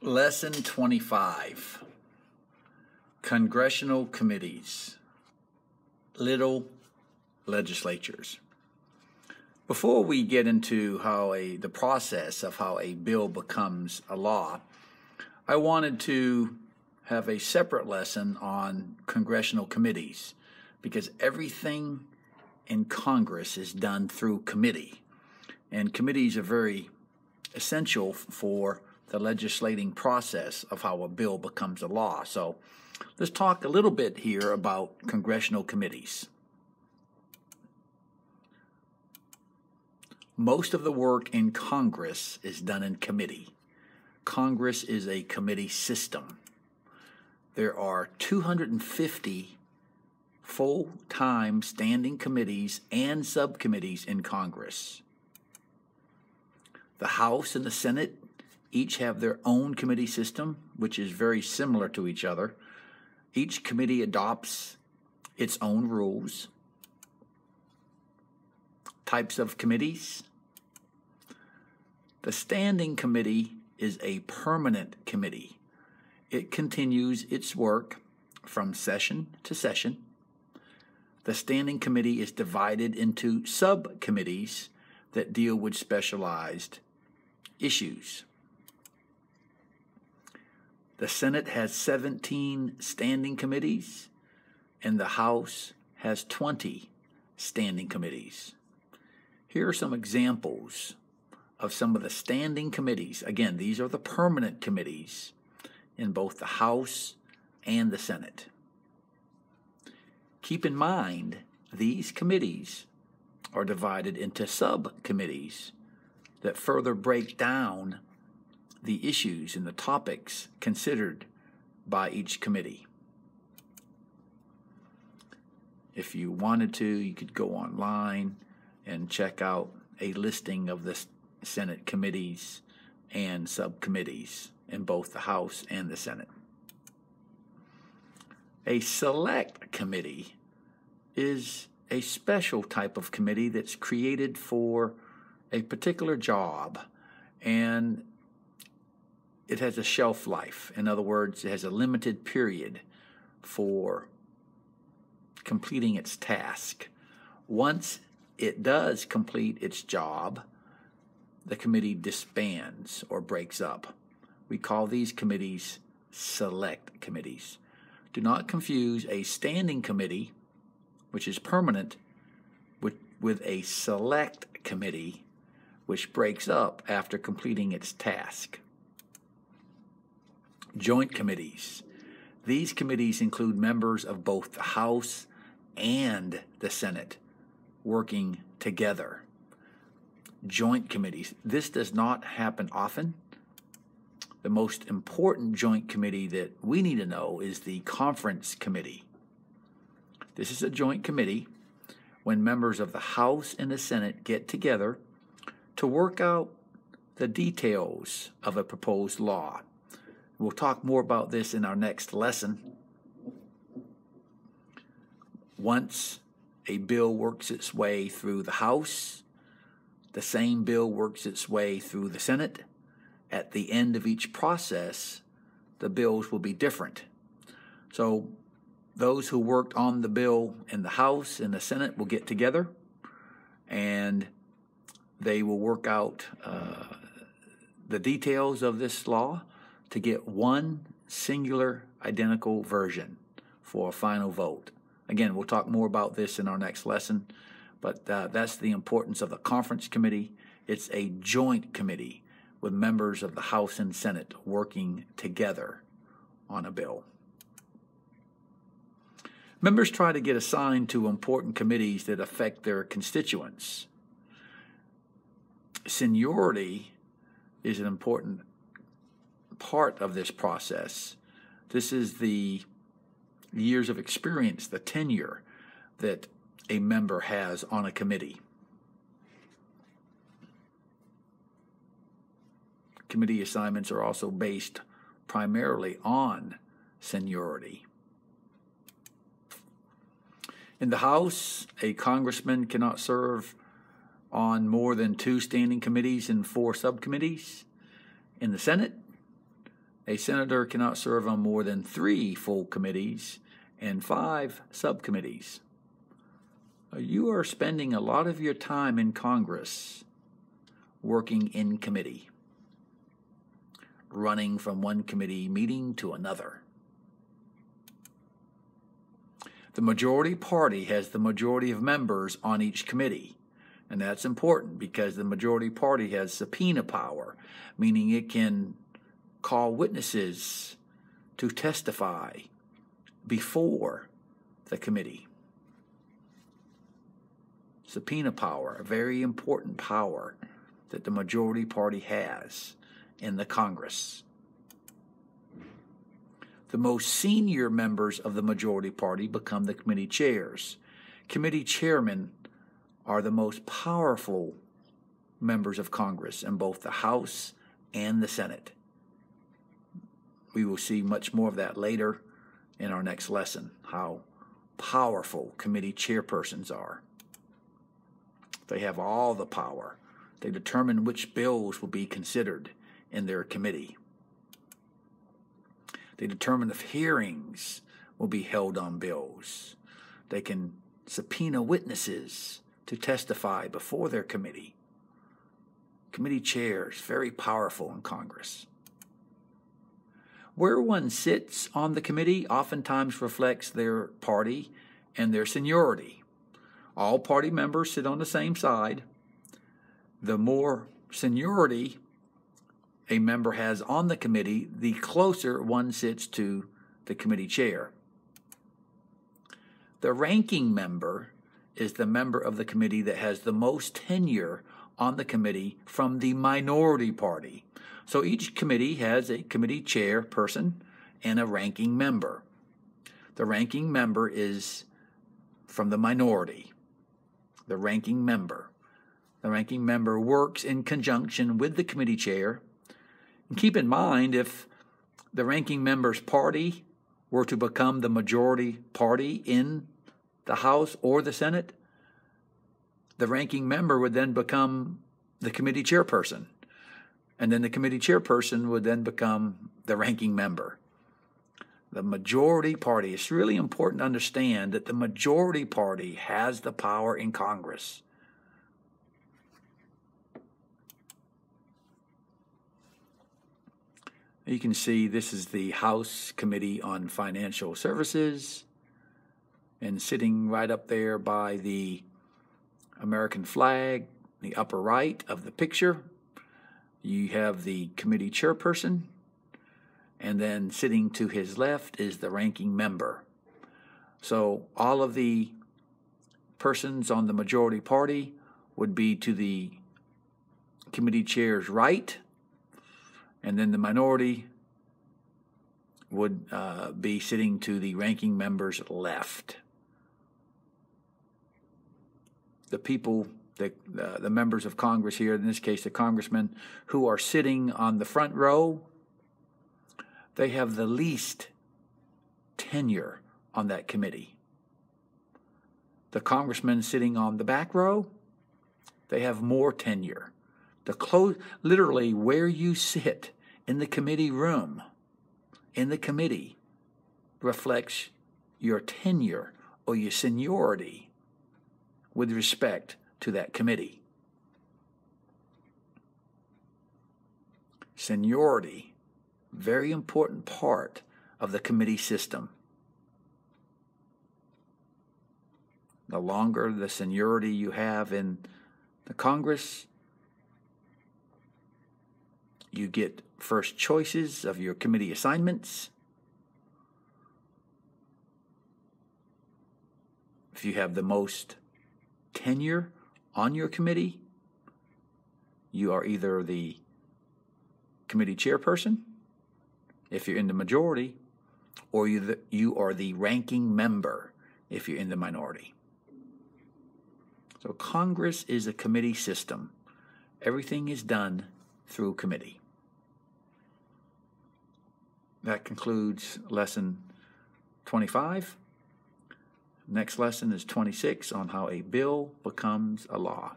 Lesson 25, Congressional Committees, Little Legislatures. Before we get into the process of how a bill becomes a law, I wanted to have a separate lesson on congressional committees because everything in Congress is done through committee, and committees are very essential for the legislating process of how a bill becomes a law. So let's talk a little bit here about congressional committees. Most of the work in Congress is done in committee. Congress is a committee system. There are 250 full-time standing committees and subcommittees in Congress. The House and the Senate each have their own committee system, which is very similar to each other. Each committee adopts its own rules. Types of committees. The Standing Committee is a permanent committee. It continues its work from session to session. The Standing Committee is divided into subcommittees that deal with specialized issues. The Senate has 17 standing committees, and the House has 20 standing committees. Here are some examples of some of the standing committees. Again, these are the permanent committees in both the House and the Senate. Keep in mind, these committees are divided into subcommittees that further break down the issues and the topics considered by each committee. If you wanted to, you could go online and check out a listing of the Senate committees and subcommittees in both the House and the Senate. A select committee is a special type of committee that's created for a particular job, and it has a shelf life. In other words, it has a limited period for completing its task. Once it does complete its job, the committee disbands or breaks up. We call these committees select committees. Do not confuse a standing committee, which is permanent, with a select committee, which breaks up after completing its task. Joint committees. These committees include members of both the House and the Senate working together. Joint committees. This does not happen often. The most important joint committee that we need to know is the Conference Committee. This is a joint committee when members of the House and the Senate get together to work out the details of a proposed law. We'll talk more about this in our next lesson. Once a bill works its way through the House, the same bill works its way through the Senate. At the end of each process, the bills will be different. So those who worked on the bill in the House and the Senate will get together, and they will work out the details of this law to get one singular identical version for a final vote. Again, we'll talk more about this in our next lesson, but that's the importance of the Conference Committee. It's a joint committee with members of the House and Senate working together on a bill. Members try to get assigned to important committees that affect their constituents. Seniority is an important part of this process. This is the years of experience, the tenure that a member has on a committee. Committee assignments are also based primarily on seniority. In the House, a congressman cannot serve on more than 2 standing committees and 4 subcommittees. In the Senate, A senator cannot serve on more than 3 full committees and 5 subcommittees. You are spending a lot of your time in Congress working in committee, running from one committee meeting to another. The majority party has the majority of members on each committee, and that's important because the majority party has subpoena power, meaning it can call witnesses to testify before the committee. Subpoena power, a very important power that the majority party has in the Congress. The most senior members of the majority party become the committee chairs. Committee chairmen are the most powerful members of Congress in both the House and the Senate. We will see much more of that later in our next lesson, how powerful committee chairpersons are. They have all the power. They determine which bills will be considered in their committee. They determine if hearings will be held on bills. They can subpoena witnesses to testify before their committee. Committee chairs, very powerful in Congress. Where one sits on the committee oftentimes reflects their party and their seniority. All party members sit on the same side. The more seniority a member has on the committee, the closer one sits to the committee chair. The ranking member is the member of the committee that has the most tenure on the committee from the minority party. So each committee has a committee chairperson and a ranking member. The ranking member is from the minority. The ranking member. The ranking member works in conjunction with the committee chair. And keep in mind, if the ranking member's party were to become the majority party in the House or the Senate, the ranking member would then become the committee chairperson. And then the committee chairperson would then become the ranking member. The majority party, it's really important to understand that the majority party has the power in Congress. You can see this is the House Committee on Financial Services, and sitting right up there by the American flag, the upper right of the picture, you have the committee chairperson, and then sitting to his left is the ranking member. So all of the persons on the majority party would be to the committee chair's right, and then the minority would be sitting to the ranking member's left. The people, the members of Congress here, in this case the congressmen, who are sitting on the front row, they have the least tenure on that committee. The congressmen sitting on the back row, they have more tenure. Literally where you sit in the committee room, in the committee, reflects your tenure or your seniority with respect to that committee. Seniority, very important part of the committee system. The longer the seniority you have in the Congress, you get first choices of your committee assignments. If you have the most tenure on your committee, you are either the committee chairperson, if you're in the majority, or you are the ranking member if you're in the minority. So Congress is a committee system. Everything is done through committee. That concludes lesson 25. Next lesson is 26 on how a bill becomes a law.